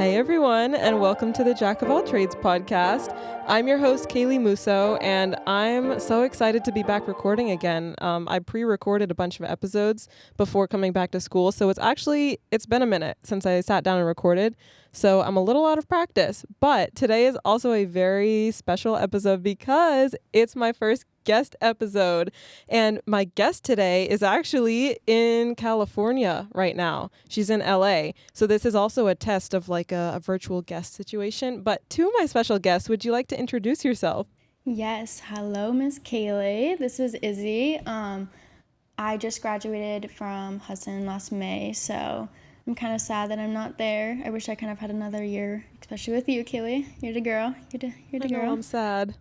Hey everyone, and welcome to the Jack of All Trades podcast. I'm your host, Kaylee Musso, and I'm so excited to be back recording again. I pre-recorded a bunch of episodes before coming back to school, so it's been a minute since I sat down and recorded, so I'm a little out of practice. But today is also a very special episode because it's my first guest episode, and my guest today is actually in California right now. She's in LA, so this is also a test of like a virtual guest situation. But to my special guest, would you like to introduce yourself? Yes, hello Miss Kaylee, this is Izzy. I just graduated from Hudson last May, so I'm kind of sad that I'm not there. I wish I kind of had another year, especially with you, Kaylee. You're the girl. You're the girl. I'm sad.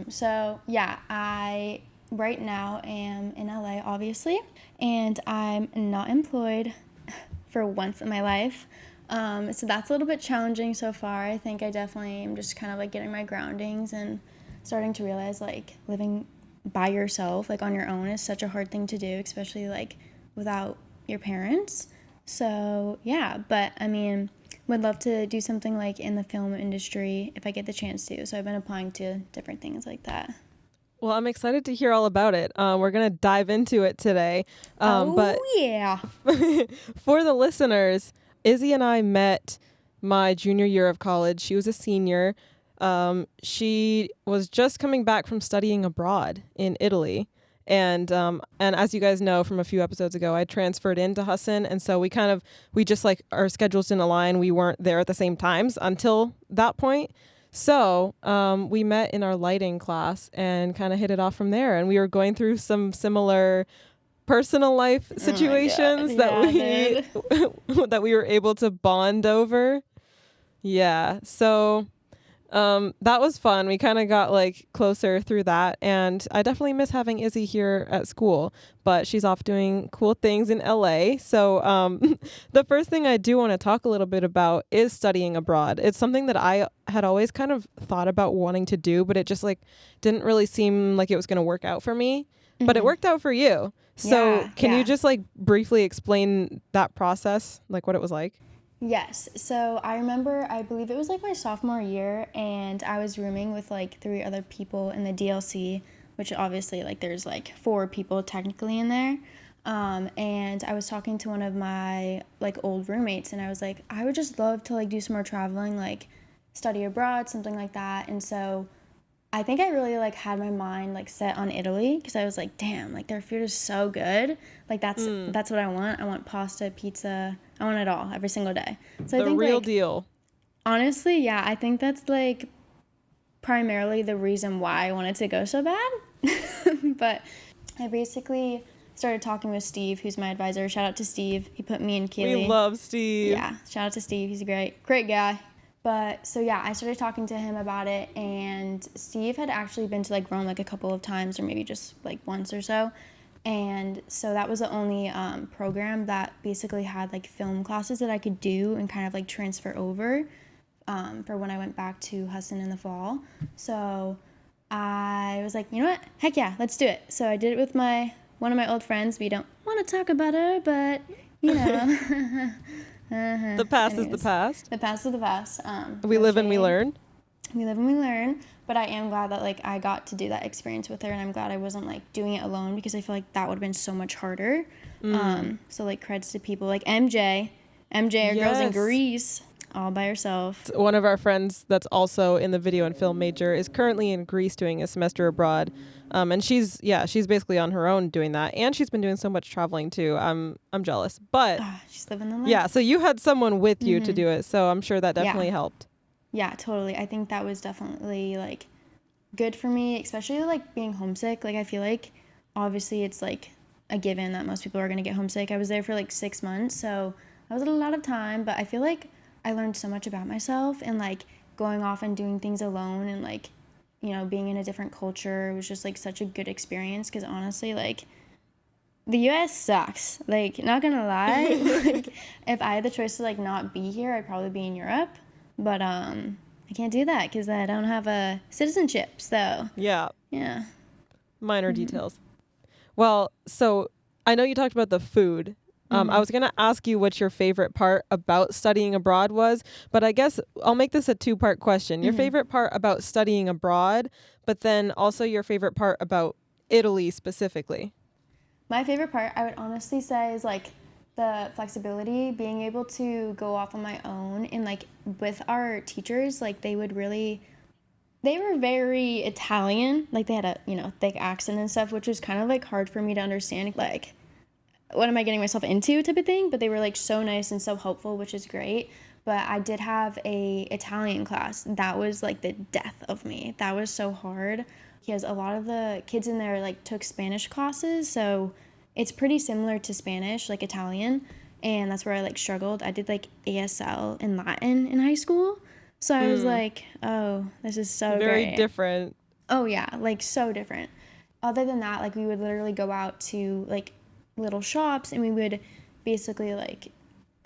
So yeah, I right now am in LA, obviously, and I'm not employed for once in my life. So that's a little bit challenging so far. I think I definitely am just kind of like getting my groundings and starting to realize like living by yourself, like on your own, is such a hard thing to do, especially like without your parents. So yeah, but I mean, would love to do something like in the film industry if I get the chance to. So I've been applying to different things like that. Well, I'm excited to hear all about it. We're going to dive into it today. But yeah. for the listeners, Izzy and I met my junior year of college. She was a senior. She was just coming back from studying abroad in Italy. And as you guys know from a few episodes ago, I transferred into Hudson. And so we just like our schedules didn't align. We weren't there at the same times until that point. So we met in our lighting class and kind of hit it off from there. And we were going through some similar personal life situations that we were able to bond over. Yeah. So that was fun. We kind of got like closer through that, and I definitely miss having Izzy here at school, but she's off doing cool things in LA. So the first thing I do want to talk a little bit about is studying abroad. It's something that I had always kind of thought about wanting to do, but it just like didn't really seem like it was going to work out for me, but it worked out for you. So can you just like briefly explain that process, like what it was like? Yes. So I remember, I believe it was like my sophomore year, and I was rooming with like 3 other people in the DLC, which obviously like there's like 4 people technically in there. And I was talking to one of my like old roommates, and I was like, I would just love to like do some more traveling, like study abroad, something like that. And so I think I really like had my mind like set on Italy, because I was like, damn, like their food is so good. Like that's what I want. I want pasta, pizza. I want it all every single day. So I think the real like, deal. honestly, yeah, I think that's like primarily the reason why I wanted to go so bad. But I basically started talking with Steve, who's my advisor. Shout out to Steve. He put me and Kaylee. We love Steve. Yeah, shout out to Steve. He's a great guy. But so yeah, I started talking to him about it, and Steve had actually been to like Rome like a couple of times, or maybe just like once or so. And so that was the only program that basically had like film classes that I could do and kind of like transfer over for when I went back to Hudson in the fall. So I was like, you know what? Heck yeah, let's do it. So I did it with one of my old friends. We don't want to talk about her, but you know. The past is the past. The past is the past. We live and we learn. We live and we learn. But I am glad that like I got to do that experience with her, and I'm glad I wasn't like doing it alone, because I feel like that would have been so much harder. So like creds to people like MJ, our girls in Greece, all by herself. One of our friends that's also in the video and film major is currently in Greece doing a semester abroad. And she's basically on her own doing that. And she's been doing so much traveling too. I'm jealous, but she's living the life. Yeah. So you had someone with you to do it. So I'm sure that definitely helped. Yeah, totally. I think that was definitely like good for me, especially like being homesick. Like I feel like obviously it's like a given that most people are going to get homesick. I was there for like 6 months. So that was a lot of time, but I feel like I learned so much about myself, and like going off and doing things alone, and like, you know, being in a different culture. It was just like such a good experience, because honestly, like the US sucks. Like, not gonna lie, like if I had the choice to like not be here, I'd probably be in Europe, but I can't do that because I don't have a citizenship. So yeah, minor details. Well, so I know you talked about the food I was going to ask you what your favorite part about studying abroad was, but I guess I'll make this a two-part question. Your favorite part about studying abroad, but then also your favorite part about Italy specifically. My favorite part, I would honestly say, is like the flexibility, being able to go off on my own, and like with our teachers, like they were very Italian. Like they had a, thick accent and stuff, which was kind of like hard for me to understand. Like, what am I getting myself into type of thing? But they were like so nice and so helpful, which is great. But I did have a Italian class. That was like the death of me. That was so hard because a lot of the kids in there like took Spanish classes. So it's pretty similar to Spanish, like Italian. And that's where I like struggled. I did like ASL and Latin in high school. So I was like, oh, this is so Very great. different. Oh yeah, like so different. Other than that, like we would literally go out to like little shops and we would basically like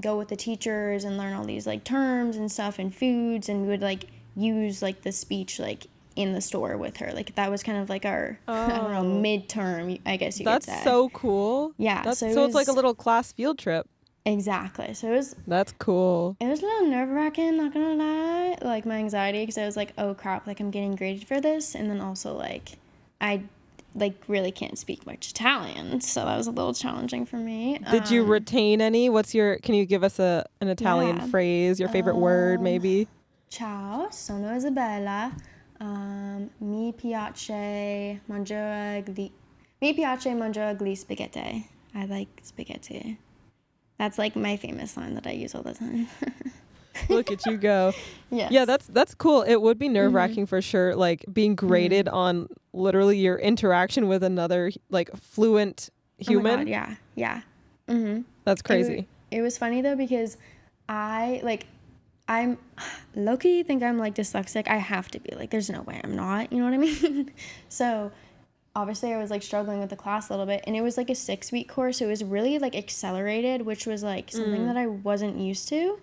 go with the teachers and learn all these like terms and stuff and foods, and we would like use like the speech like in the store with her. Like that was kind of like our I don't know, midterm, I guess you could say. That's so cool. Yeah. So it's like a little class field trip. Exactly. So That's cool. it was a little nerve-wracking, not gonna lie, like my anxiety, because I was like, oh crap, like I'm getting graded for this, and then also like I like really can't speak much Italian, so that was a little challenging for me. Did you retain any? Can you give us an Italian phrase, your favorite word maybe? Ciao, sono Isabella. Mi piace mangiare gli spaghetti. I like spaghetti. That's like my famous line that I use all the time. Look at you go. Yes. Yeah, that's cool. It would be nerve-wracking for sure, like being graded on literally your interaction with another like fluent human. Oh my God, yeah. That's crazy. It was funny though, because I'm low-key think I'm like dyslexic. I have to be, like there's no way I'm not, you know what I mean? So obviously I was like struggling with the class a little bit, and it was like a 6-week course, so it was really like accelerated, which was like something that I wasn't used to.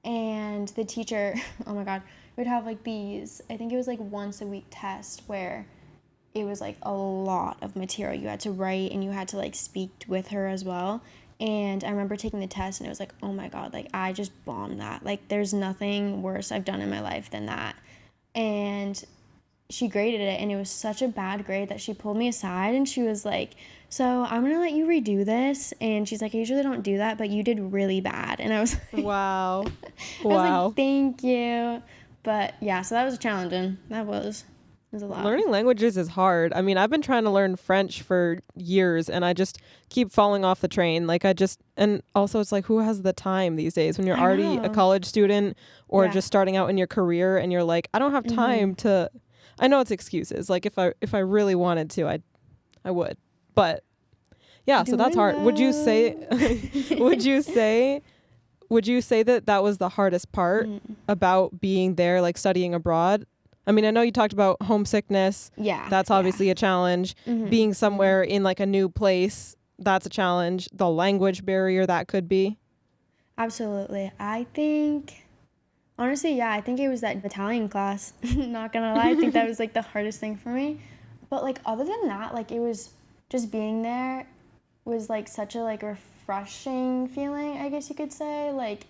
And the teacher, oh my God, would have like these, I think it was like once a week test where it was like a lot of material you had to write, and you had to like speak with her as well. And I remember taking the test, and it was like, oh my God, like I just bombed that. Like there's nothing worse I've done in my life than that. And she graded it, and it was such a bad grade that she pulled me aside and she was like, so I'm gonna let you redo this. And she's like, I usually don't do that, but you did really bad. And I was like, wow. I was like, thank you. But yeah, so that was challenging. It was a lot. Learning languages is hard. I mean, I've been trying to learn French for years, and I just keep falling off the train. And also it's like, who has the time these days when you're already a college student or just starting out in your career, and you're like, I don't have time to. I know it's excuses. Like if I really wanted to, I would. But yeah, so that's hard. Would you say that was the hardest part about being there, like studying abroad? I mean, I know you talked about homesickness. Yeah. That's obviously a challenge. Being somewhere in like a new place, that's a challenge. The language barrier, that could be. Absolutely. I think honestly, yeah, I think it was that Italian class. Not gonna lie, I think that was like the hardest thing for me. But like other than that, like it was just being there was like such a like refreshing feeling, I guess you could say. Like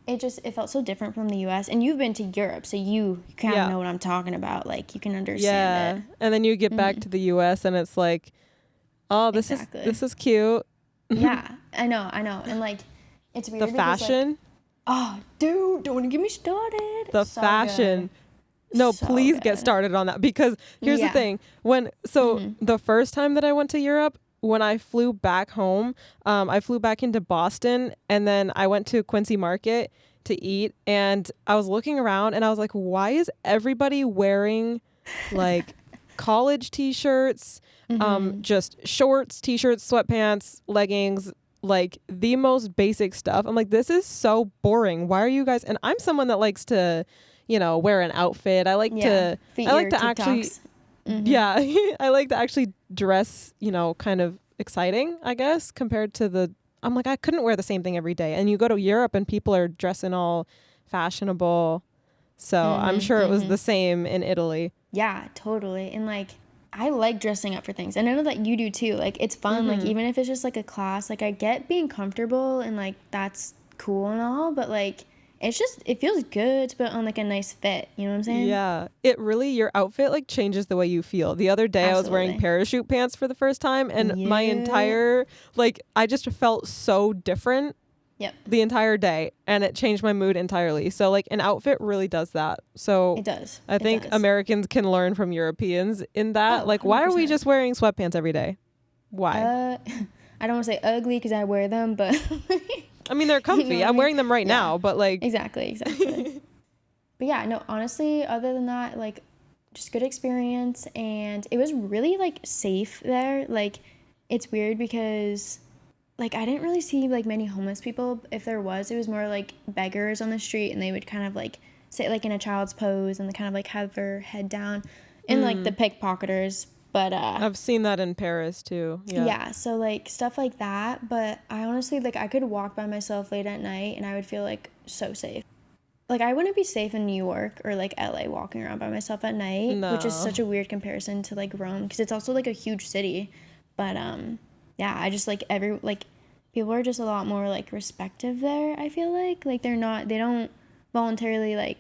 it felt so different from the US. And you've been to Europe, so you kind of know what I'm talking about. Like you can understand it. And then you get back to the US and it's like, oh, this is cute. Yeah, I know. And like it's weird. The fashion. Like, oh, dude, don't get me started. The so fashion. Good. No, so please get started on that, because here's the thing. The first time that I went to Europe, when I flew back home, I flew back into Boston, and then I went to Quincy Market to eat, and I was looking around and I was like, why is everybody wearing like college t-shirts, just shorts, t-shirts, sweatpants, leggings, like the most basic stuff. I'm like, this is so boring. Why are you guys? And I'm someone that likes to, wear an outfit. I like to actually, I like to actually dress, kind of exciting, I guess, compared to I'm like, I couldn't wear the same thing every day. And you go to Europe and people are dressing all fashionable. So I'm sure it was the same in Italy. Yeah, totally. And like, I like dressing up for things. And I know that you do too. Like, it's fun. Like, even if it's just like a class, like, I get being comfortable and like that's cool and all, but like it's just, it feels good to put on like a nice fit. You know what I'm saying? Yeah, it really, your outfit like changes the way you feel. The other day I was wearing Absolutely. parachute pants for the first time, and my Yeah. entire, like, I just felt so different Yep. the entire day, and it changed my mood entirely. So like an outfit really does that. So It does. I It think does. Americans can learn from Europeans in that. Oh, Like, why are we 100%. just wearing sweatpants every day? Why? I don't want to say ugly because I wear them, but I mean, they're you know comfy. what I I'm mean? wearing them right Yeah. now, but like, Exactly. But yeah, no, honestly, other than that, like, just good experience. And it was really, like, safe there. Like, it's weird because, like, I didn't really see, like, many homeless people. If there was, it was more, like, beggars on the street. And they would kind of, like, sit, like, in a child's pose and kind of, like, have their head down. And, like, the pickpocketers. But, I've seen that in Paris too. Yeah. yeah, so, like, stuff like that. But I honestly, like, I could walk by myself late at night and I would feel, like, so safe. Like, I wouldn't be safe in New York or, like, LA walking around by myself at night, which is such No. a weird comparison to, like, Rome, because it's also, like, a huge city. But, yeah, I just, like, people are just a lot more, like, respective there, I feel like. Like, they don't voluntarily, like,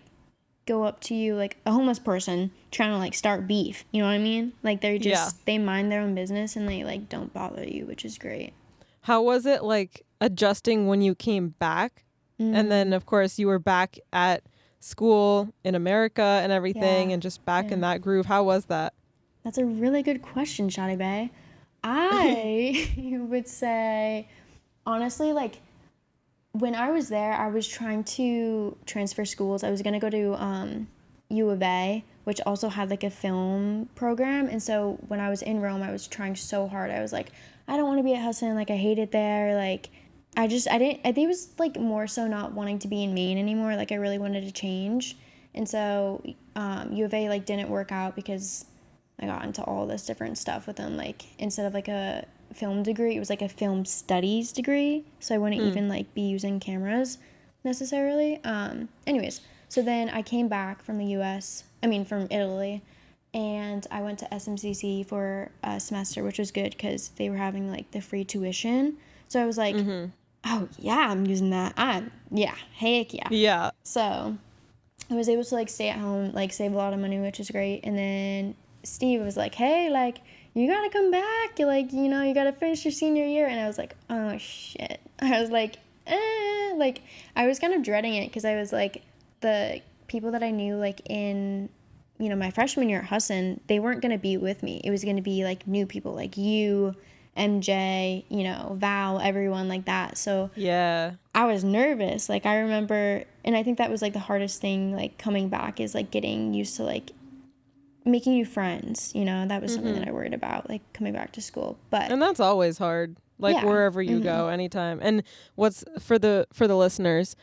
go up to you, like, a homeless person trying to, like, start beef. You know what I mean? Like, Yeah. they mind their own business and they, like, don't bother you, which is great. How was it like adjusting when you came back? And then, of course, you were back at school in America and everything, Yeah. and just back in Yeah. that groove. How was that? That's a really good question, Shadi Bay. I would say, honestly, like, when I was there, I was trying to transfer schools. I was going to go to U of A, which also had, like, a film program. And so when I was in Rome, I was trying so hard. I was like, I don't want to be at Hudson. Like, I hate it there. Like, I think it was, like, more so not wanting to be in Maine anymore. Like, I really wanted to change. And so U of A, like, didn't work out because I got into all this different stuff with them. Like, instead of, like, a film degree, it was, like, a film studies degree. So I wouldn't even, like, be using cameras necessarily. Anyways, so then I came back from the from Italy, and I went to SMCC for a semester, which was good because they were having, like, the free tuition. So I was like, oh, yeah, I'm using that. Yeah, heck yeah. Yeah. So I was able to, like, stay at home, like, save a lot of money, which is great. And then Steve was like, hey, like, you gotta come back. You, like, you gotta finish your senior year. And I was like, oh, shit. I was like, like, I was kind of dreading it because I was like, the people that I knew, like, in, my freshman year at Husson, they weren't gonna be with me. It was gonna be, like, new people, like you, MJ, Val, everyone like that. So Yeah. I was nervous. Like, I remember, and I think that was, like, the hardest thing, like, coming back is, like, getting used to, like, making new friends. That was something that I worried about, like, coming back to school. But And that's always hard. Like yeah. wherever you go, anytime. And what's for the listeners,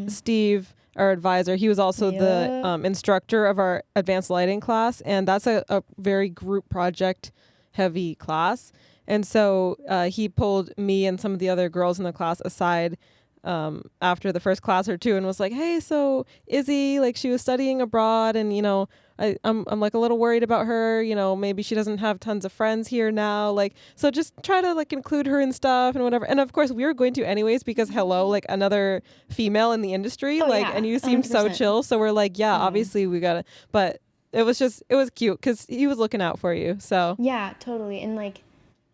Steve, our advisor, he was also the Yeah. instructor of our advanced lighting class, and that's a very group project heavy class. And so he pulled me and some of the other girls in the class aside after the first class or two and was like, hey, so Izzy, like, she was studying abroad, and I'm like a little worried about her, maybe she doesn't have tons of friends here now, like, so just try to, like, include her in stuff and whatever. And of course we were going to anyways because hello, like, another female in the industry, Oh, like, yeah, and you seemed so 100%. chill, so we're like, yeah, obviously we gotta, but it was cute because he was looking out for you. So Yeah, totally. And, like,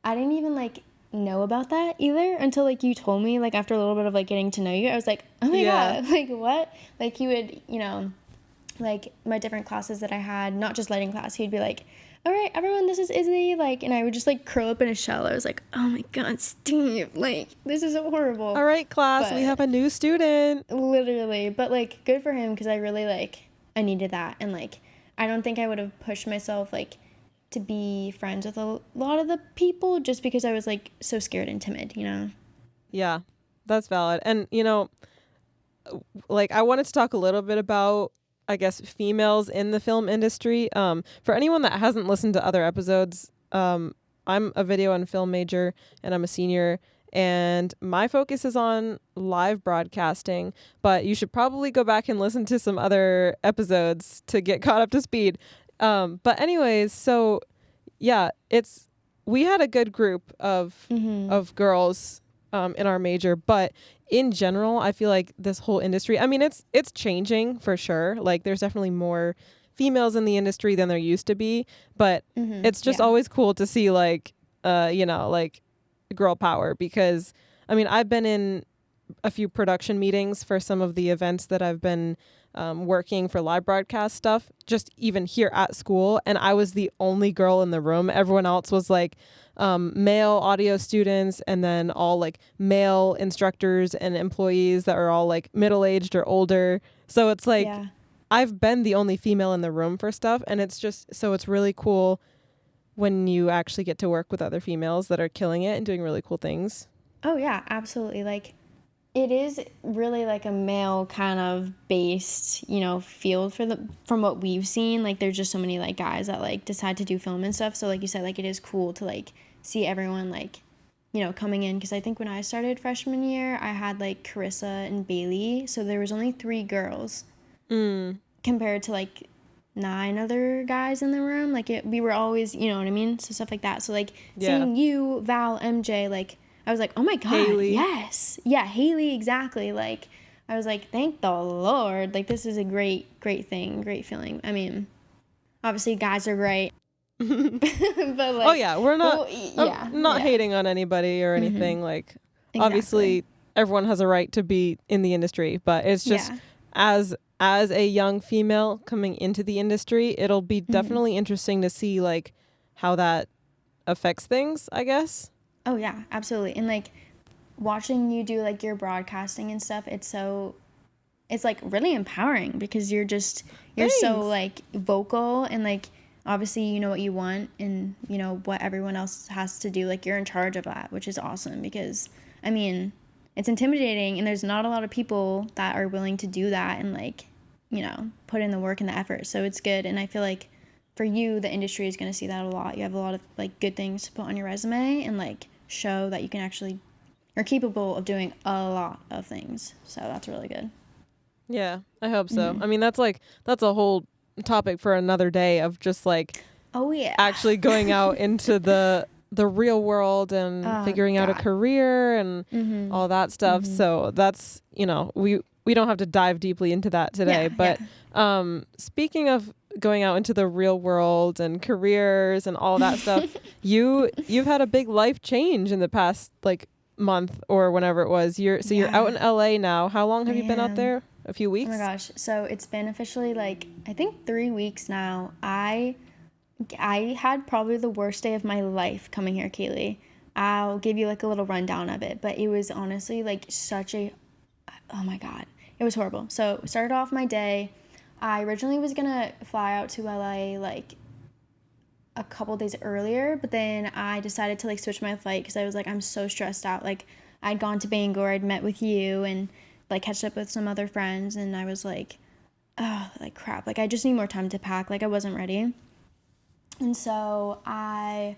I didn't even, like, know about that either until, like, you told me, like, after a little bit of, like, getting to know you. I was like, oh my yeah. God, like, what? Like, he would, like, my different classes that I had, not just lighting class, he'd be like, all right, everyone, this is Izzy, like, and I would just, like, curl up in a shell. I was like, oh my God, Steve, like, this is horrible. All right, class, we have a new student. Literally. But, like, good for him because I really, like, I needed that. And, like, I don't think I would have pushed myself, like, to be friends with a lot of the people just because I was, like, so scared and timid, Yeah, that's valid. And like, I wanted to talk a little bit about, I guess, females in the film industry. For anyone that hasn't listened to other episodes, I'm a video and film major, and I'm a senior, and my focus is on live broadcasting, but you should probably go back and listen to some other episodes to get caught up to speed. But anyways, so yeah, we had a good group of girls in our major, but in general, I feel like this whole industry, I mean, it's changing for sure. Like there's definitely more females in the industry than there used to be, but it's just Yeah. always cool to see like like girl power, because I mean, I've been in a few production meetings for some of the events that I've been working for live broadcast stuff, just even here at school. And I was the only girl in the room. Everyone else was like male audio students, and then all like male instructors and employees that are all like middle-aged or older. So it's like, Yeah. I've been the only female in the room for stuff. And it's just, so it's really cool when you actually get to work with other females that are killing it and doing really cool things. Oh yeah, absolutely. Like it is really like a male kind of based, field from what we've seen. Like there's just so many like guys that like decide to do film and stuff. So like you said, like it is cool to like see everyone like, coming in. Because I think when I started freshman year, I had like Carissa and Bailey. So there was only 3 girls compared to like 9 other guys in the room. Like we were always, you know what I mean? So stuff like that. So like seeing you, Val, MJ, like I was like, oh my God, Haley. yes. Yeah, Haley, exactly. Like, I was like, thank the Lord. Like, this is a great, great thing, great feeling. I mean, obviously, guys are great. But, like, oh, yeah. We're not, not yeah. hating on anybody or anything. Like, Exactly. obviously, everyone has a right to be in the industry, but it's just as a young female coming into the industry, it'll be definitely interesting to see, like, how that affects things, I guess. Oh, yeah, absolutely. And, like, watching you do, like, your broadcasting and stuff, it's like, really empowering because you're so, like, vocal and, like, obviously you know what you want and, what everyone else has to do. Like, you're in charge of that, which is awesome because, I mean, it's intimidating and there's not a lot of people that are willing to do that and, like, put in the work and the effort. So it's good. And I feel like for you, the industry is going to see that a lot. You have a lot of, like, good things to put on your resume and, like, show that you can actually are capable of doing a lot of things. So that's really good. Yeah, I hope so. I mean, that's a whole topic for another day of just like, oh yeah, actually going out into the real world and figuring out a career and all that stuff. So that's, we don't have to dive deeply into that today. But speaking of going out into the real world and careers and all that stuff, you've had a big life change in the past like month or whenever it was. You're out in LA now. How long have you been out there? A few weeks? Oh my gosh. So it's been officially like I think 3 weeks now. I had probably the worst day of my life coming here, Kaylee. I'll give you like a little rundown of it, but it was honestly like oh my God. It was horrible. So started off my day. I originally was gonna fly out to LA like a couple days earlier, but then I decided to like switch my flight because I was like, I'm so stressed out. Like I'd gone to Bangor, I'd met with you and like catch up with some other friends, and I was like, oh, like crap. Like I just need more time to pack. Like I wasn't ready. And so so I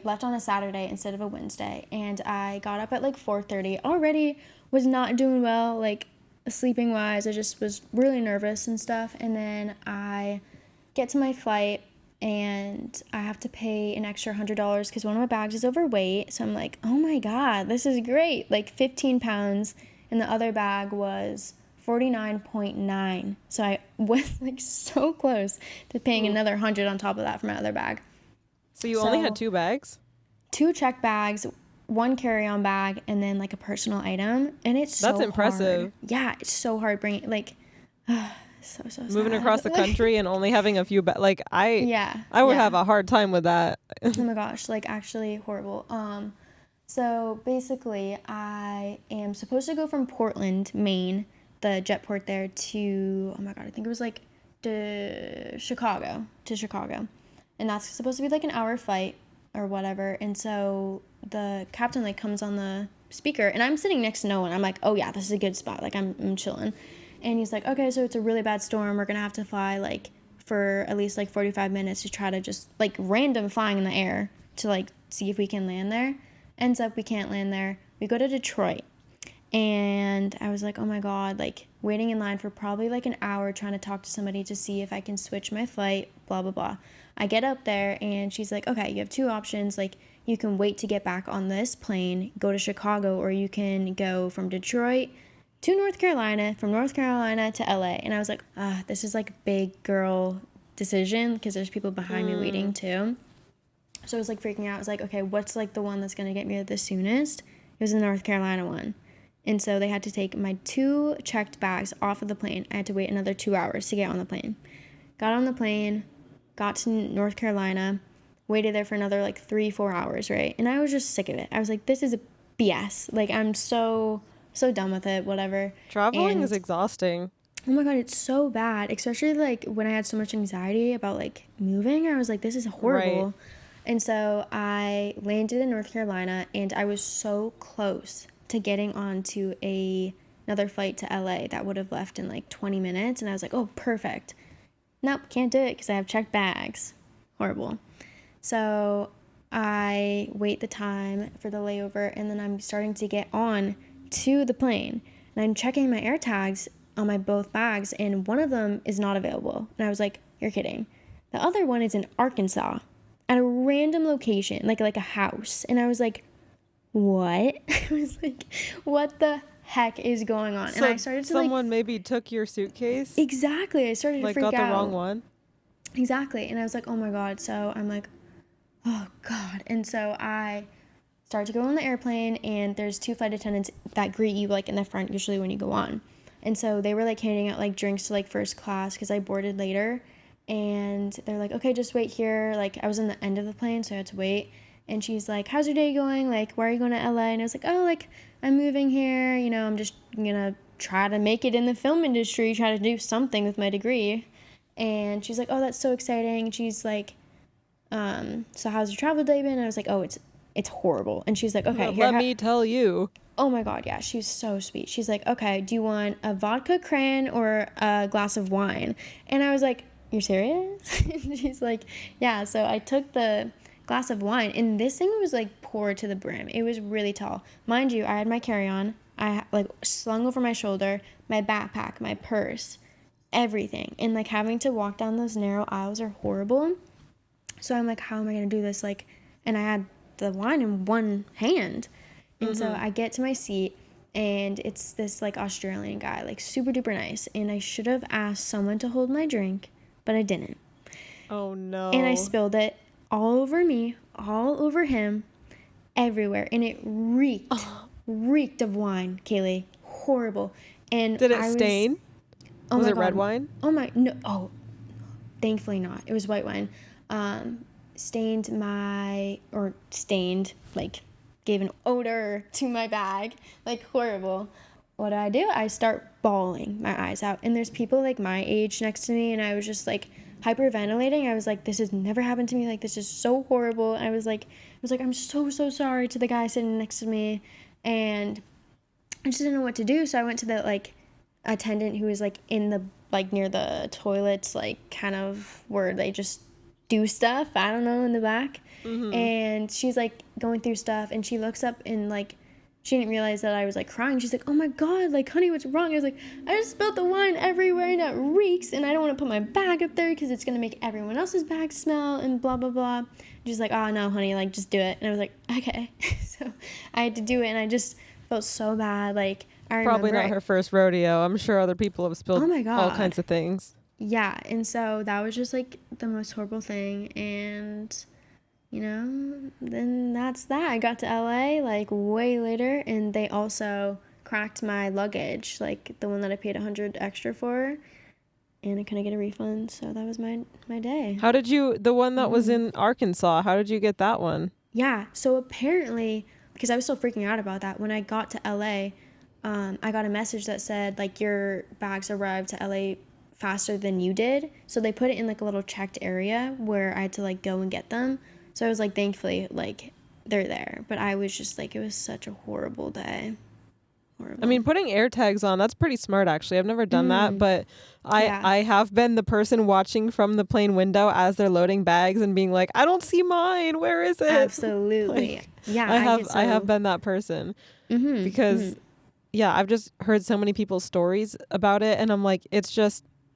left on a Saturday instead of a Wednesday, and I got up at like 4:30. Already was not doing well, like sleeping wise. I just was really nervous and stuff. And then I get to my flight and I have to pay an extra $100 because one of my bags is overweight. So I'm like, oh my God, this is great. Like 15 pounds, and the other bag was 49.9. So I was like so close to paying another 100 on top of that for my other bag. So you only had 2 bags? 2 check bags, 1 carry-on bag, and then like a personal item. And it's so That's impressive. hard. Yeah, it's so hard bringing like so moving sad. across the country and only having a few like I would have a hard time with that. Oh my gosh, like actually horrible. So basically I am supposed to go from Portland, Maine, the jet port there, to oh my God, I think it was like to Chicago. And that's supposed to be like an hour flight or whatever. And so the captain like comes on the speaker and I'm sitting next to no one. I'm like, oh yeah, this is a good spot. Like I'm chilling. And he's like, okay, so it's a really bad storm. We're going to have to fly like for at least like 45 minutes to try to just like random flying in the air to like see if we can land there. Ends up we can't land there. We go to Detroit. And I was like, oh my God, like waiting in line for probably like an hour trying to talk to somebody to see if I can switch my flight blah, blah, blah. I get up there and she's like, okay, you have two options. Like, you can wait to get back on this plane, go to Chicago, or you can go from Detroit to North Carolina, from North Carolina to LA. And I was like, this is like a big girl decision because there's people behind me waiting too. So I was like freaking out. I was like, okay, what's like the one that's going to get me there the soonest? It was the North Carolina one. And so they had to take my 2 checked bags off of the plane. I had to wait another 2 hours to get on the plane. Got on the plane, got to North Carolina, waited there for another like 3-4 hours, right? And I was just sick of it. I was like, this is a BS. Like, I'm so done with it, whatever. Traveling is exhausting. Oh my God, it's so bad. Especially like when I had so much anxiety about like moving. I was like, this is horrible. Right. And so I landed in North Carolina and I was so close to getting onto another flight to LA that would have left in like 20 minutes. And I was like, oh, perfect. Nope, can't do it because I have checked bags. Horrible. So I wait the time for the layover and then I'm starting to get on to the plane. And I'm checking my air tags on my both bags and one of them is not available. And I was like, you're kidding. The other one is in Arkansas at a random location, like a house. And I was like, what? I was like, what the heck is going on? So and I started to someone maybe took your suitcase? Exactly. I started to freak out. Like got the wrong one? Exactly. And I was like, oh my God. So I'm like, oh God. And so I start to go on the airplane and there's 2 flight attendants that greet you like in the front usually when you go on. And so they were like handing out like drinks to like first class because I boarded later. And they're like, okay, just wait here. Like I was in the end of the plane, so I had to wait. And she's like, how's your day going? Like, why are you going to LA? And I was like, oh, like, I'm moving here. You know, I'm just going to try to make it in the film industry, try to do something with my degree. And she's like, oh, that's so exciting. She's like, so how's your travel day been? And I was like, oh, it's horrible. And she's like, okay, let me tell you. Oh my God, yeah, she was so sweet. She's like, okay, do you want a vodka cran or a glass of wine? And I was like, you're serious? And she's like, yeah. So I took the glass of wine and this thing was like poured to the brim. It was really tall. Mind you, I had my carry-on. I like slung over my shoulder, my backpack, my purse, everything. And like having to walk down those narrow aisles are horrible. So I'm like, how am I going to do this? Like, and I had the wine in one hand. And so I get to my seat and it's this like Australian guy, like super duper nice. And I should have asked someone to hold my drink, but I didn't. Oh no. And I spilled it all over me, all over him, everywhere. And it reeked of wine, Kaylee. Horrible. And did it stain? Oh was my it God. Red wine? Oh my, no. Oh, thankfully not. It was white wine. Stained, like, gave an odor to my bag. Like, horrible. What do? I start bawling my eyes out. And there's people, like, my age next to me. And I was just, like, hyperventilating. I was like, this has never happened to me. Like, this is so horrible. And I was like, I'm so sorry to the guy sitting next to me. And I just didn't know what to do. So I went to the, like, attendant who was, like, in the, like, near the toilets, like, kind of where they just do stuff, I don't know, in the back. And she's like going through stuff and she looks up and like she didn't realize that I was like crying. She's like, oh my God, like, honey, what's wrong? I was like, I just spilled the wine everywhere and it reeks and I don't want to put my bag up there because it's going to make everyone else's bag smell and blah, blah, blah. And she's like, oh no, honey, like, just do it. And I was like, okay. So I had to do it and I just felt so bad. Like, I remember probably not her first rodeo. I'm sure other people have spilled oh my God. all kinds of things. Yeah, and so that was just, like, the most horrible thing, and, you know, then that's that. I got to LA, like, way later, and they also cracked my luggage, like, the one that I paid $100 extra for, and I couldn't get a refund, so that was my day. How did you, the one that was in Arkansas, how did you get that one? Yeah, so apparently, because I was still freaking out about that, when I got to LA, I got a message that said, like, your bags arrived to LA faster than you did, so they put it in like a little checked area where I had to like go and get them. So I was like, thankfully, like, they're there, but I was just like, it was such a horrible day. Horrible. I mean, putting air tags on, that's pretty smart actually. I've never done that, but I have been the person watching from the plane window as they're loading bags and being like, I don't see mine, where is it? Absolutely. Like, Yeah, I have been that person because yeah, I've just heard so many people's stories about it and I'm like,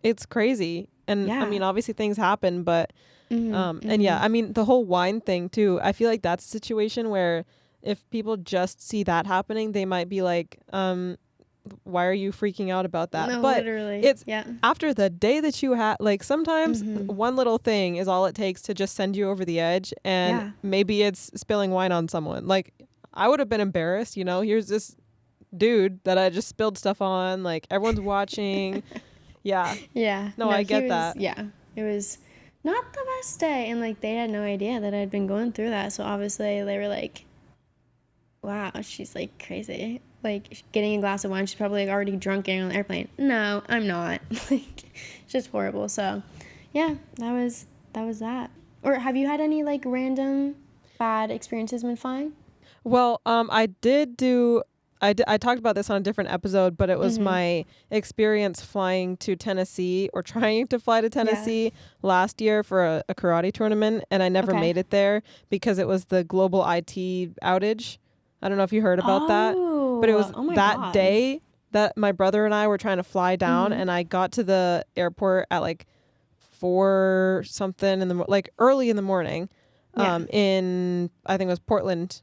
it's crazy. And I Yeah. mean, obviously things happen, but Mm-hmm. and yeah, I mean, the whole wine thing too. I feel like that's a situation where if people just see that happening, they might be like, why are you freaking out about that? No, But literally. it's Yeah. after the day that you had, like sometimes Mm-hmm. one little thing is all it takes to just send you over the edge. And Yeah. maybe it's spilling wine on someone. Like I would have been embarrassed, you know, here's this dude that I just spilled stuff on. Like everyone's watching. Yeah. Yeah. No, No, I he get was, that. yeah. It was not the best day. And like they had no idea that I'd been going through that. So obviously they were like, wow, she's like crazy. Like getting a glass of wine, she's probably like already drunk getting on the airplane. No, I'm not. Like it's just horrible. So yeah, that was that. Or have you had any like random bad experiences when flying? Well, I talked about this on a different episode, but it was Mm-hmm. my experience flying to Tennessee or trying to fly to Yeah. Tennessee last year for a karate tournament, and I never Okay. made it there because it was the global IT outage. I don't know if you heard about that, but it was Oh my that God. day that my brother and I were trying to fly down, Mm-hmm. and I got to the airport at like 4 something in the like early in the morning, Yeah. in I think it was Portland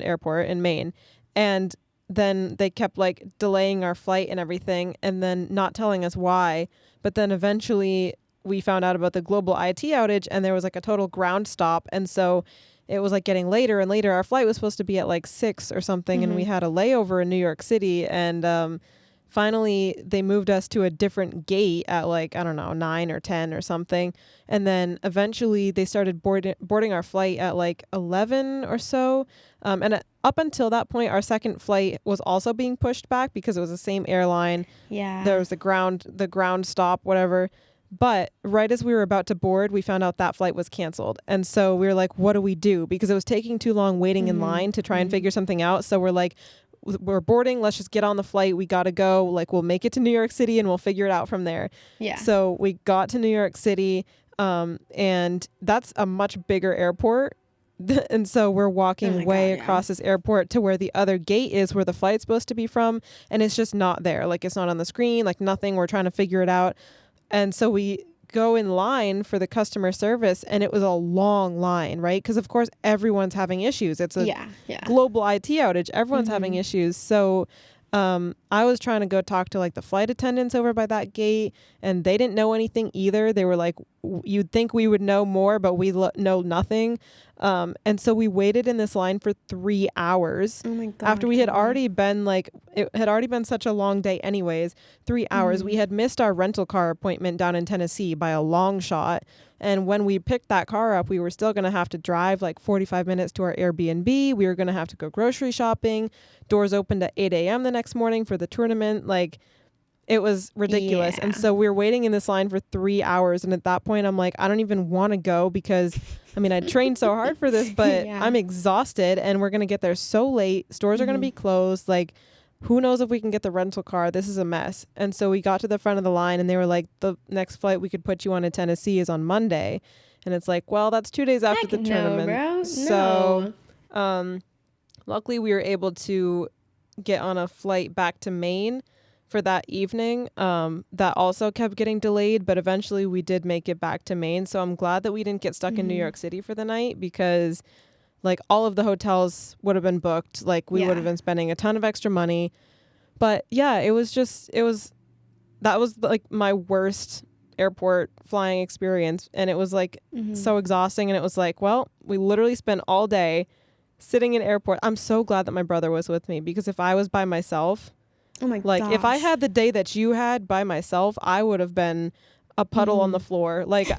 Airport in Maine, and then they kept like delaying our flight and everything, and then not telling us why. But then eventually we found out about the global IT outage, and there was like a total ground stop, and so it was like getting later and later. Our flight was supposed to be at like 6 or something, and we Mm-hmm. had a layover in New York City, and finally they moved us to a different gate at like I don't know 9 or 10 or something, and then eventually they started boarding our flight at like 11 or so, and up until that point our second flight was also being pushed back because it was the same airline. There Yeah. was the ground stop, whatever. But right as we were about to board, we found out that flight was canceled. And so we were like, what do we do? Because it was taking too long waiting in Mm-hmm. line to try and Mm-hmm. figure something out. So we're like, we're boarding. Let's just get on the flight. We got to go. Like, we'll make it to New York City and we'll figure it out from there. Yeah. So we got to New York City, and that's a much bigger airport. And so we're Oh walking my way God. Yeah. across this airport to where the other gate is where the flight's supposed to be from. And it's just not there. Like, it's not on the screen, like nothing. We're trying to figure it out. And so we go in line for the customer service, and it was a long line, right? Because of course everyone's having issues. It's a Yeah. Yeah. global IT outage. Everyone's having Mm-hmm. issues. So I was trying to go talk to like the flight attendants over by that gate, and they didn't know anything either. They were like, you'd think we would know more, but we know nothing. And so we waited in this line for 3 hours Oh my after God, we had Kelly. already been like, it had already been such a long day anyways. 3 hours. We Mm-hmm. had missed our rental car appointment down in Tennessee by a long shot. And when we picked that car up, we were still going to have to drive like 45 minutes to our Airbnb. We were going to have to go grocery shopping. Doors opened at 8 a.m. the next morning for the tournament. Like, it was ridiculous. Yeah. And so we were waiting in this line for 3 hours. And at that point, I'm like, I don't even want to go because, I mean, I trained so hard for this, but Yeah. I'm exhausted and we're going to get there so late. Stores are going to Mm-hmm. be closed. Like, who knows if we can get the rental car? This is a mess. And so we got to the front of the line, and they were like, the next flight we could put you on to Tennessee is on Monday. And it's like, well, that's 2 days after Heck the no, tournament. bro. So No. luckily we were able to get on a flight back to Maine for that evening. That also kept getting delayed, but eventually we did make it back to Maine. So I'm glad that we didn't get stuck in New Mm-hmm. York City for the night, because like all of the hotels would have been booked. Like we would Yeah. have been spending a ton of extra money. But yeah, that was like my worst airport flying experience. And it was like Mm-hmm. so exhausting. And it was like, well, we literally spent all day sitting in airport. I'm so glad that my brother was with me, because if I was by myself, Oh my like gosh. if I had the day that you had by myself, I would have been a puddle on the floor. Like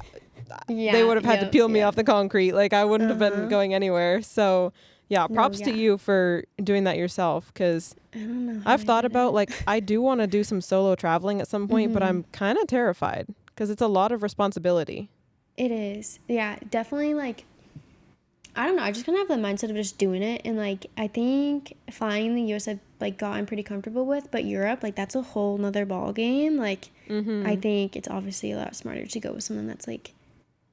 Yeah. they would have had to Yep. peel me Yep. off the concrete. Like I wouldn't have been Uh-huh. going anywhere. So yeah, No, props to yeah. you for doing that yourself, because I don't know how I've I thought did about it. like I do want to do some solo traveling at some point, but Mhm. I'm kind of terrified because it's a lot of responsibility. It is. Yeah, definitely like I don't know, I just kind of have the mindset of just doing it, and like I think flying in the US I've like gotten pretty comfortable with, but Europe, like that's a whole nother ball game. Like I think it's obviously a lot smarter to go with someone that's like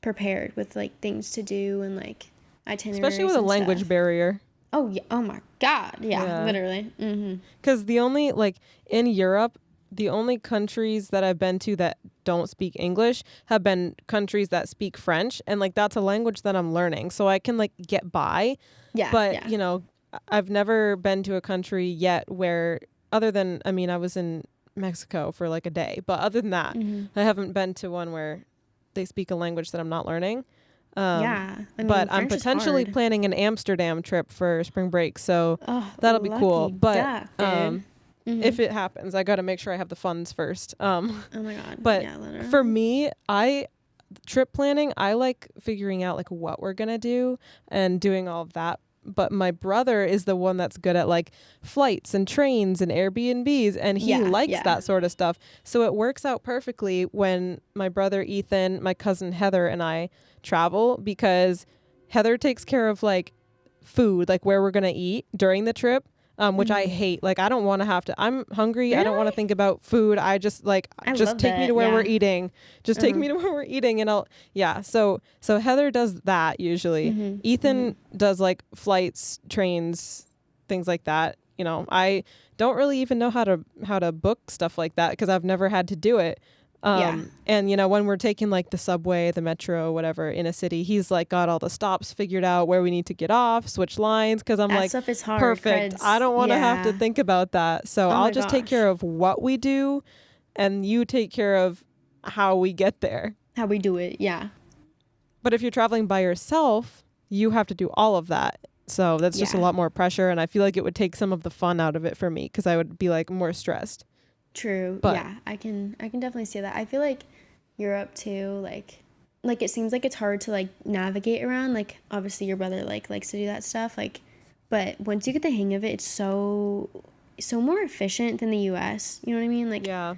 prepared with like things to do and like itineraries Especially with a and language stuff. barrier. Oh yeah, oh my God. Yeah, Yeah. literally. Mhm. Because the only, like, in Europe, the only countries that I've been to that don't speak English have been countries that speak French. And like, that's a language that I'm learning. So I can like get by. Yeah. But, Yeah. you know, I've never been to a country yet where, other than, I mean, I was in Mexico for like a day. But other than that, I haven't been to one where they speak a language that I'm not learning. Yeah. I mean, But I'm French is potentially hard. planning an Amsterdam trip for spring break. So Oh, that'll be cool. lucky But duck, dude. if it happens, I got to make sure I have the funds first. Oh my God. But Yeah, literally. for me, trip planning, I like figuring out like what we're going to do and doing all of that. But my brother is the one that's good at like flights and trains and Airbnbs, and he Yeah. likes Yeah. that sort of stuff. So it works out perfectly when my brother Ethan, my cousin Heather, and I travel, because Heather takes care of like food, like where we're going to eat during the trip. Which I hate. Like, I don't want to have to, I'm hungry. I don't want to Really? think about food. I just like, I just love take me that. to where we're Yeah. eating. Just take me to where we're eating, and yeah. So Heather does that usually. Ethan does like flights, trains, things like that. You know, I don't really even know how to book stuff like that, because I've never had to do it. Yeah. And you know, when we're taking like the subway, the metro, whatever in a city, he's like got all the stops figured out, where we need to get off, switch lines, because I'm That like, stuff is hard. perfect. I don't want to have to Yeah. think about that. So Oh I'll my just take care gosh. of what we do, and you take care of how we get there. How we do it. Yeah. But if you're traveling by yourself, you have to do all of that. So that's just a Yeah. lot more pressure, and I feel like it would take some of the fun out of it for me, because I would be like more stressed. True. But Yeah. I can definitely see that. I feel like Europe too, like it seems like it's hard to like navigate around. Like obviously your brother like likes to do that stuff. Like, but once you get the hang of it, it's so more efficient than the US. You know what I mean? Like yeah.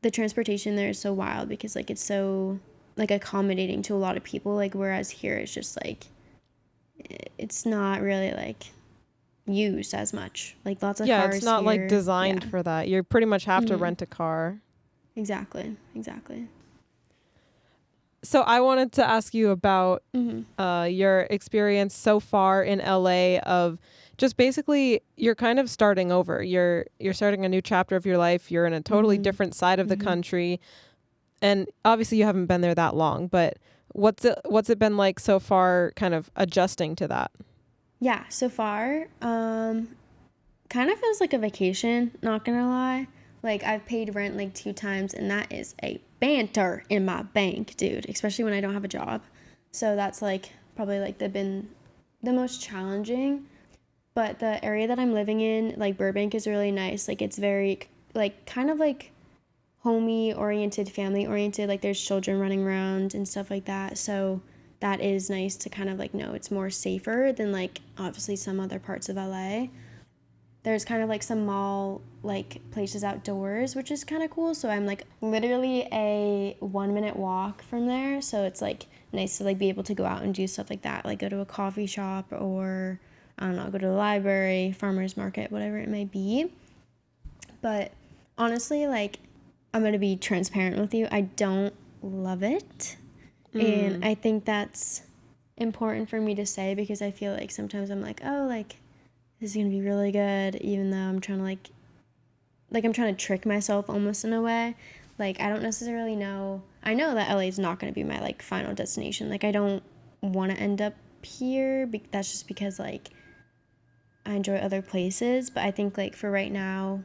the transportation there is so wild, because like it's so like accommodating to a lot of people. Like whereas here it's just like it's not really like used as much. Like lots of Yeah, cars it's not like here. designed Yeah. for that. You pretty much have to rent a car. Exactly. Exactly. So I wanted to ask you about your experience so far in LA, of just basically you're kind of starting over. You're starting a new chapter of your life. You're in a totally different side of the country. And obviously you haven't been there that long, but what's it been like so far, kind of adjusting to that? Yeah, so far, kind of feels like a vacation, not gonna lie. Like, I've paid rent like 2 times, and that is a banter in my bank, dude, especially when I don't have a job. So that's like probably like been the most challenging. But the area that I'm living in, like Burbank, is really nice. Like, it's very, like, kind of like homey oriented, family oriented. Like, there's children running around and stuff like that. So that is nice to kind of like know it's more safer than like obviously some other parts of LA. There's kind of like some mall like places outdoors, which is kind of cool. So I'm like literally a 1 minute walk from there. So it's like nice to like be able to go out and do stuff like that, like go to a coffee shop, or I don't know, go to the library, farmer's market, whatever it may be. But honestly, like, I'm going to be transparent with you. I don't love it. And I think that's important for me to say, because I feel like sometimes I'm like, oh, like, this is going to be really good, even though I'm trying to like I'm trying to trick myself almost in a way. Like, I don't necessarily know. I know that LA is not going to be my like final destination. Like, I don't want to end up here. That's just because like I enjoy other places. But I think like for right now,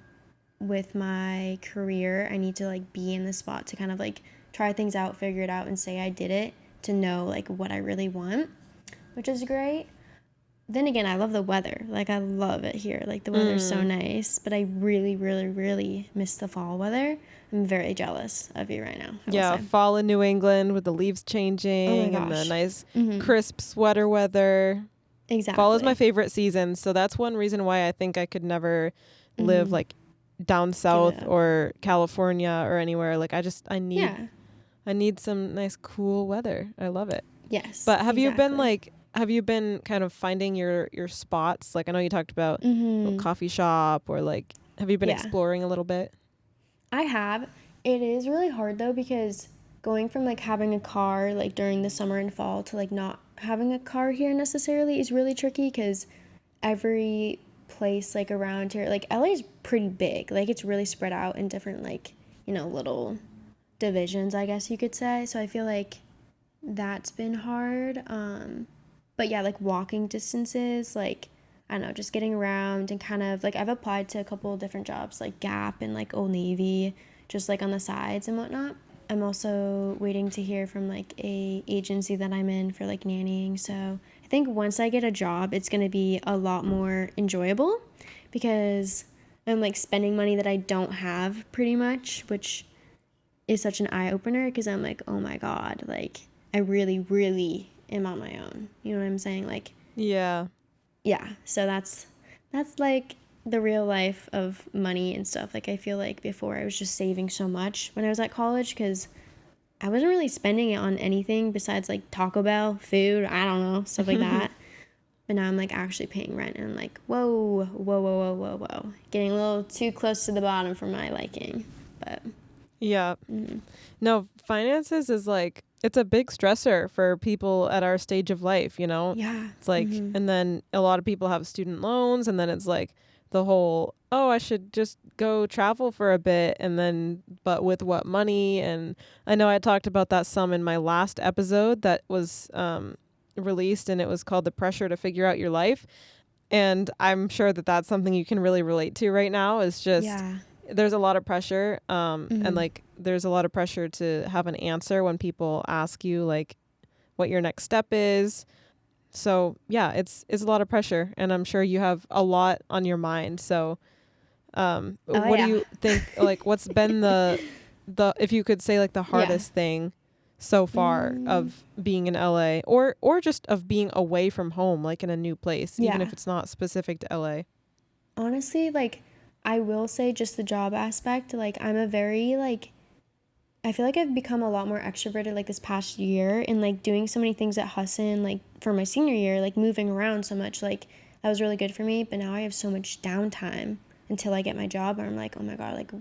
with my career, I need to like be in the spot to kind of like try things out, figure it out, and say I did it, to know like what I really want, which is great. Then again, I love the weather. Like, I love it here. Like, the weather's so nice, but I really, really, really miss the fall weather. I'm very jealous of you right now, I will Yeah, say. fall in New England with the leaves Oh my changing and the gosh. nice crisp sweater weather. Exactly. Fall is my favorite season, so that's one reason why I think I could never live like down Give south it up. or California or anywhere. Like, Yeah. I need some nice cool weather. I love it. Yes. But have you been exactly. like, have you been kind of finding your spots? Like, I know you talked about a little coffee shop, or like, have you been Yeah. exploring a little bit? I have. It is really hard though, because going from like having a car like during the summer and fall to like not having a car here necessarily is really tricky, because every place like around here. Like LA is pretty big. Like it's really spread out in different like, little divisions, I guess you could say. So I feel like that's been hard. But yeah, like walking distances, like I don't know, just getting around and kind of like I've applied to a couple of different jobs like Gap and like Old Navy, just like on the sides and whatnot. I'm also waiting to hear from like a agency that I'm in for like nannying. So I think once I get a job, it's gonna be a lot more enjoyable because I'm like spending money that I don't have pretty much, which is such an eye opener because I'm like, oh my God, like I really, really am on my own. You know what I'm saying? Like, Yeah. yeah. So that's like the real life of money and stuff. Like I feel like before I was just saving so much when I was at college because I wasn't really spending it on anything besides like Taco Bell, food, I don't know, stuff like that. But now I'm like actually paying rent and I'm like, whoa, whoa, whoa, whoa, whoa, whoa. Getting a little too close to the bottom for my liking. But Yeah. No, finances is like, it's a big stressor for people at our stage of life, you know? yeah. It's like, and then a lot of people have student loans, and then it's like the whole, oh, I should just go travel for a bit, and then, but with what money? And I know I talked about that some in my last episode that was released, and it was called The Pressure to Figure Out Your Life. And I'm sure that that's something you can really relate to right now, is just, Yeah. there's a lot of pressure, and like there's a lot of pressure to have an answer when people ask you like what your next step is. So yeah, it's a lot of pressure, and I'm sure you have a lot on your mind. So Oh, what do yeah. you think, like what's been the if you could say like the Yeah. hardest thing so far of being in LA, or just of being away from home, like in a new place, even Yeah. if it's not specific to LA? Honestly, like I will say just the job aspect, like I'm a very like I feel like I've become a lot more extroverted like this past year and like doing so many things at Husson like for my senior year, like moving around so much, like that was really good for me. But now I have so much downtime until I get my job and I'm like, oh my God, like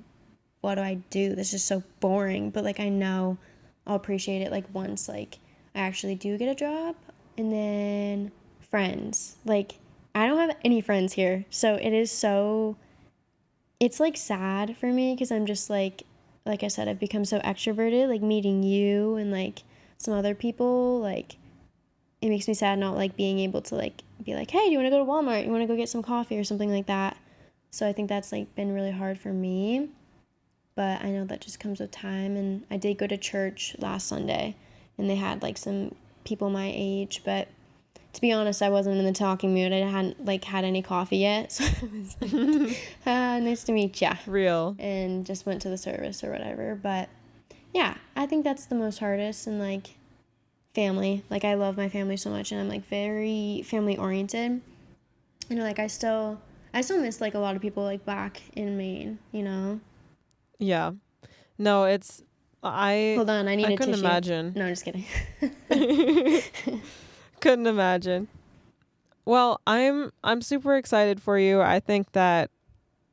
what do I do? This is so boring. But like I know I'll appreciate it like once like I actually do get a job. And then friends. Like I don't have any friends here. So it is so it's like sad for me because I'm just like I said, I've become so extroverted, like meeting you and like some other people, like it makes me sad not like being able to like be like, hey, do you want to go to Walmart? You want to go get some coffee or something like that? So I think that's like been really hard for me, but I know that just comes with time. And I did go to church last Sunday and they had like some people my age, but to be honest, I wasn't in the talking mood. I hadn't like had any coffee yet, so I was like, nice to meet ya. Real. And just went to the service or whatever. But yeah, I think that's the most hardest. And like family, like I love my family so much and I'm like very family oriented. You know, like I still miss like a lot of people like back in Maine, you know. Yeah. No, it's Hold on, I need I a couldn't tissue. imagine. No, I'm just kidding. Couldn't imagine. Well, I'm super excited for you. I think that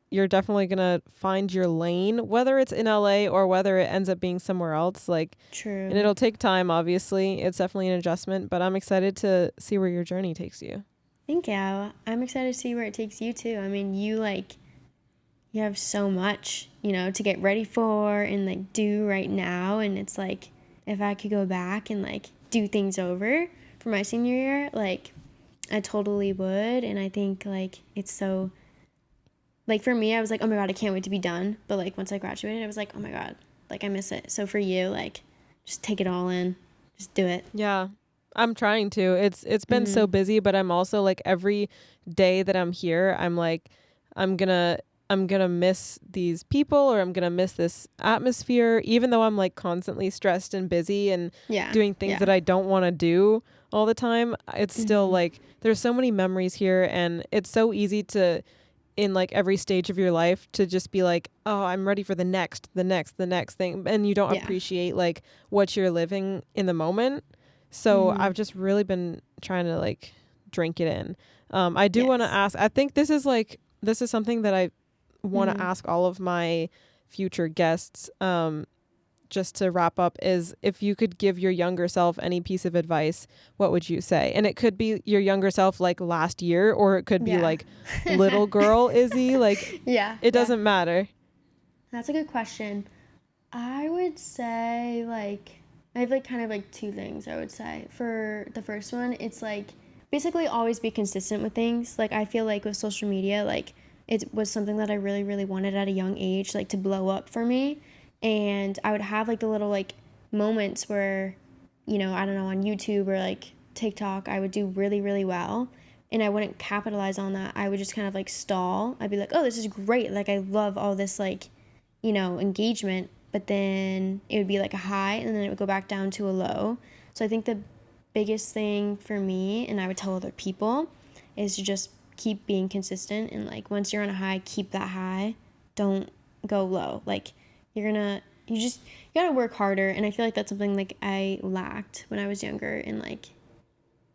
you're definitely going to find your lane, whether it's in LA or whether it ends up being somewhere else. Like, True. and it'll take time, obviously. It's definitely an adjustment, but I'm excited to see where your journey takes you. Thank you. I'm excited to see where it takes you too. I mean, you have so much, to get ready for and like do right now. And it's like, if I could go back and like do things over for my senior year, like I totally would. And I think like it's so, like for me, I was like, oh my God, I can't wait to be done. But like once I graduated, I was like, oh my God, like I miss it. So for you, like just take it all in, just do it. Yeah. I'm trying to. It's been so busy, but I'm also like every day that I'm here, I'm like I'm going to miss these people, or I'm going to miss this atmosphere, even though I'm like constantly stressed and busy and doing things that I don't want to do all the time. It's still like there's so many memories here, and it's so easy to, in like every stage of your life, to just be like, oh, I'm ready for the next thing. And you don't appreciate like what you're living in the moment. So I've just really been trying to like drink it in. I do want to ask, I think this is something that I want to ask all of my future guests. just to wrap up, is if you could give your younger self any piece of advice, what would you say? And it could be your younger self like last year, or it could be Yeah. like little girl Izzy. Like, Yeah. it doesn't matter. That's a good question. I would say, like, I have, like, kind of, like, two things I would say. For the first one, it's, like, basically always be consistent with things. Like, I feel like with social media, like, it was something that I really, really wanted at a young age, like, to blow up for me. And I would have, like, the little, like, moments where, you know, I don't know, on YouTube or, like, TikTok, I would do really, really well. And I wouldn't capitalize on that. I would just kind of, like, stall. I'd be like, oh, this is great. Like, I love all this, like, you know, engagement, but then it would be like a high and then it would go back down to a low. So I think the biggest thing for me, and I would tell other people, is to just keep being consistent, and like once you're on a high, keep that high. Don't go low. Like you gotta work harder, and I feel like that's something like I lacked when I was younger and like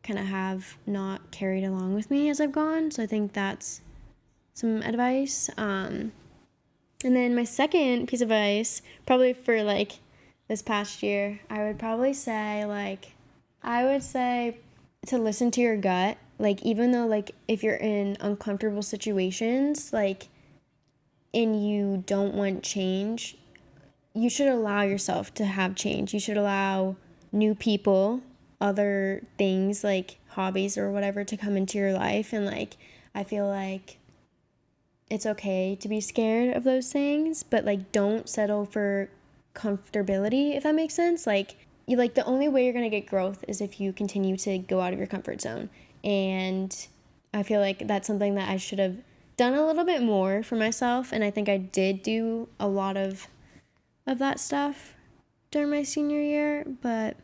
kind of have not carried along with me as I've gone. So I think that's some advice. And then my second piece of advice, probably for like this past year, I would probably say to listen to your gut. Like, even though like if you're in uncomfortable situations, like, and you don't want change, you should allow yourself to have change. You should allow new people, other things like hobbies or whatever to come into your life. And like, I feel like it's okay to be scared of those things, but like don't settle for comfortability, if that makes sense. Like, you like the only way you're going to get growth is if you continue to go out of your comfort zone. And I feel like that's something that I should have done a little bit more for myself, and I think I did do a lot of that stuff during my senior year. But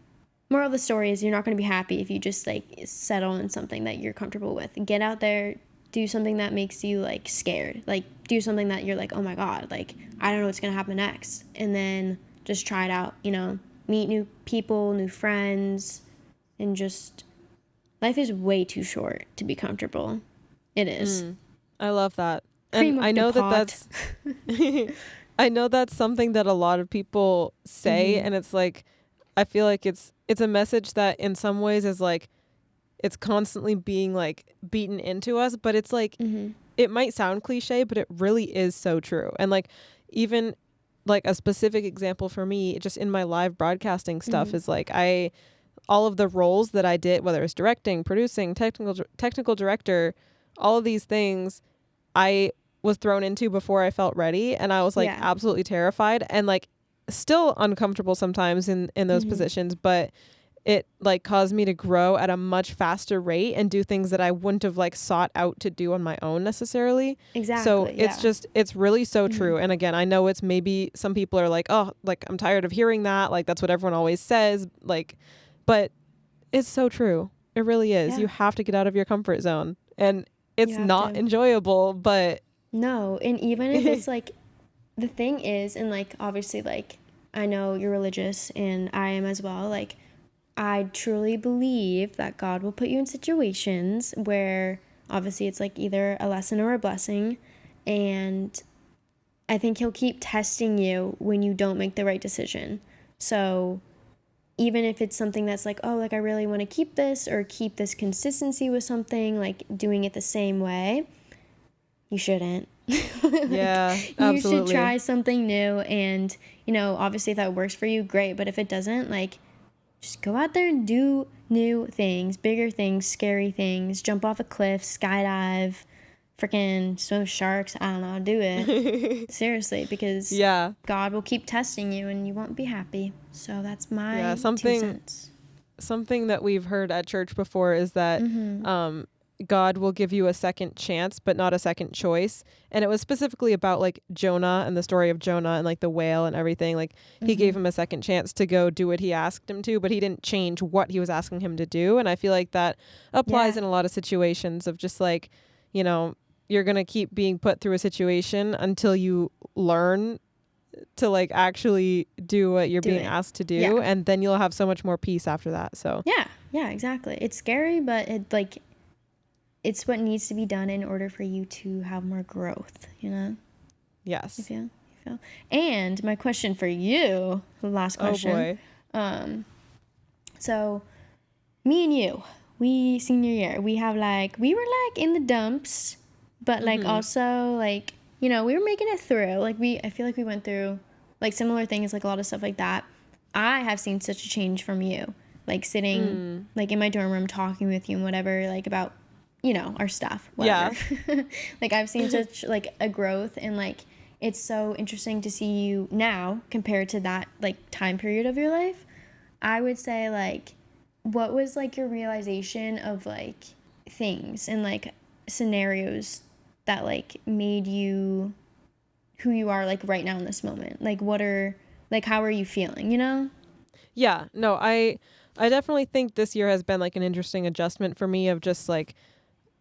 moral of the story is you're not going to be happy if you just like settle in something that you're comfortable with. Get out there, do something that makes you like scared, like do something that you're like, oh my god, like I don't know what's gonna happen next, and then just try it out, you know, meet new people, new friends, and just life is way too short to be comfortable. It is. I love that. Cream And of I the know that pot. that's I know that's something that a lot of people say, and it's like, I feel like it's a message that in some ways is like, it's constantly being like beaten into us, but it's like, it might sound cliche, but it really is so true. And like, even like a specific example for me, just in my live broadcasting stuff, is like, all of the roles that I did, whether it's directing, producing, technical director, all of these things I was thrown into before I felt ready, and I was like absolutely terrified and like still uncomfortable sometimes in those positions, but it like caused me to grow at a much faster rate and do things that I wouldn't have like sought out to do on my own necessarily. Exactly. So it's really so true. And again, I know it's maybe some people are like, oh, like I'm tired of hearing that. Like that's what everyone always says. Like, but it's so true. It really is. You have to get out of your comfort zone, and it's not enjoyable, but no. And even if it's like, the thing is, and like obviously like I know you're religious and I am as well, like I truly believe that God will put you in situations where obviously it's like either a lesson or a blessing, and I think he'll keep testing you when you don't make the right decision. So even if it's something that's like, oh, like I really want to keep this or keep this consistency with something, like doing it the same way, you shouldn't. Yeah, you absolutely. should try something new, and you know, obviously if that works for you, great, but if it doesn't, like just go out there and do new things, bigger things, scary things, jump off a cliff, skydive, freaking swim with sharks, I don't know, do it. Seriously, because God will keep testing you and you won't be happy. So that's my 2 cents. Something that we've heard at church before is that God will give you a second chance, but not a second choice. And it was specifically about like Jonah and the story of Jonah and like the whale and everything. Like he gave him a second chance to go do what he asked him to, but he didn't change what he was asking him to do. And I feel like that applies in a lot of situations of just like, you know, you're going to keep being put through a situation until you learn to like actually do what you're being asked to do. And then you'll have so much more peace after that. So yeah, exactly. It's scary, but it like, it's what needs to be done in order for you to have more growth, you know? Yes. You feel feel. And my question for you, last question. Oh boy. So me and you, we senior year, we were like in the dumps, but like also like, you know, we were making it through. Like I feel like we went through like similar things, like a lot of stuff like that. I have seen such a change from you, like sitting like in my dorm room talking with you and whatever, like about, you know, our stuff, whatever. Yeah. Like I've seen such like a growth, and like it's so interesting to see you now compared to that like time period of your life. I would say like, what was like your realization of like things and like scenarios that like made you who you are like right now in this moment? Like how are you feeling, you know? Yeah, no, I definitely think this year has been like an interesting adjustment for me of just like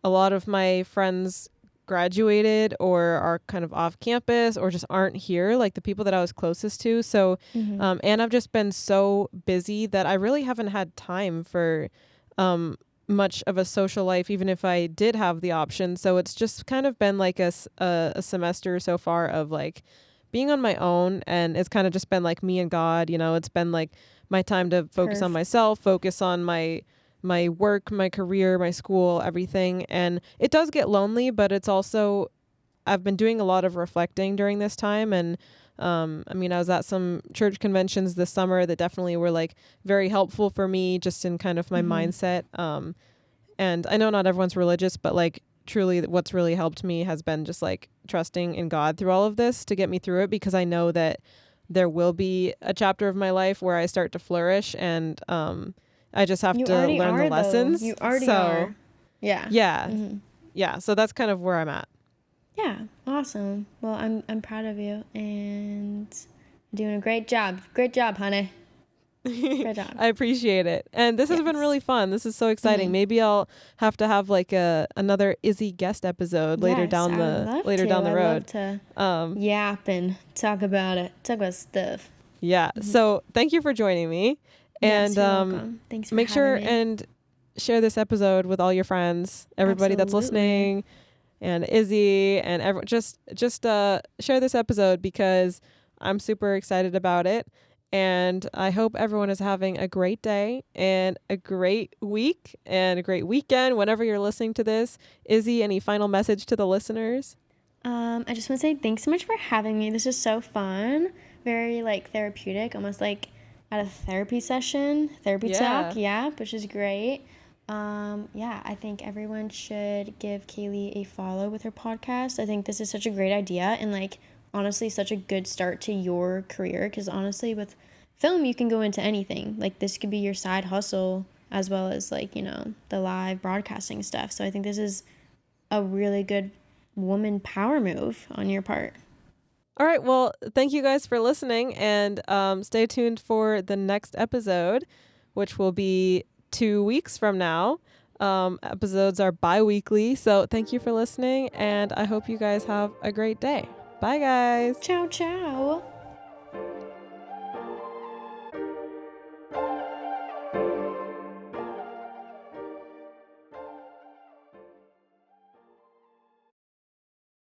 a lot of my friends graduated or are kind of off campus or just aren't here, like the people that I was closest to. So, and I've just been so busy that I really haven't had time for much of a social life, even if I did have the option. So it's just kind of been like a semester so far of like being on my own, and it's kind of just been like me and God, you know. It's been like my time to focus on myself, focus on my work, my career, my school, everything. And it does get lonely, but it's also, I've been doing a lot of reflecting during this time. And I mean, I was at some church conventions this summer that definitely were like very helpful for me just in kind of my mindset. And I know not everyone's religious, but like truly what's really helped me has been just like trusting in God through all of this to get me through it, because I know that there will be a chapter of my life where I start to flourish, and I just have to learn the lessons. You already are. Yeah. Yeah. Yeah. So that's kind of where I'm at. Yeah. Awesome. Well, I'm proud of you, and doing a great job. Great job, honey. Great job. I appreciate it. And this has been really fun. This is so exciting. Maybe I'll have to have like another Izzy guest episode later down the road. I'd love to yap and talk about stuff. Yeah. So thank you for joining me. And yes, you're welcome. Thanks for make sure having me. and share this episode with all your friends, everybody that's listening, and Izzy, and just share this episode because I'm super excited about it. And I hope everyone is having a great day and a great week and a great weekend whenever you're listening to this. Izzy, any final message to the listeners? I just want to say thanks so much for having me. This is so fun. Very like therapeutic, almost like at a therapy session, talk, which is great. I think everyone should give Kaylee a follow with her podcast. I think this is such a great idea, and like honestly such a good start to your career, because honestly with film you can go into anything. Like this could be your side hustle as well as like, you know, the live broadcasting stuff. So I think this is a really good woman power move on your part. All right, well, thank you guys for listening, and stay tuned for the next episode, which will be 2 weeks from now. Episodes are bi-weekly, so thank you for listening, and I hope you guys have a great day. Bye, guys. Ciao, ciao.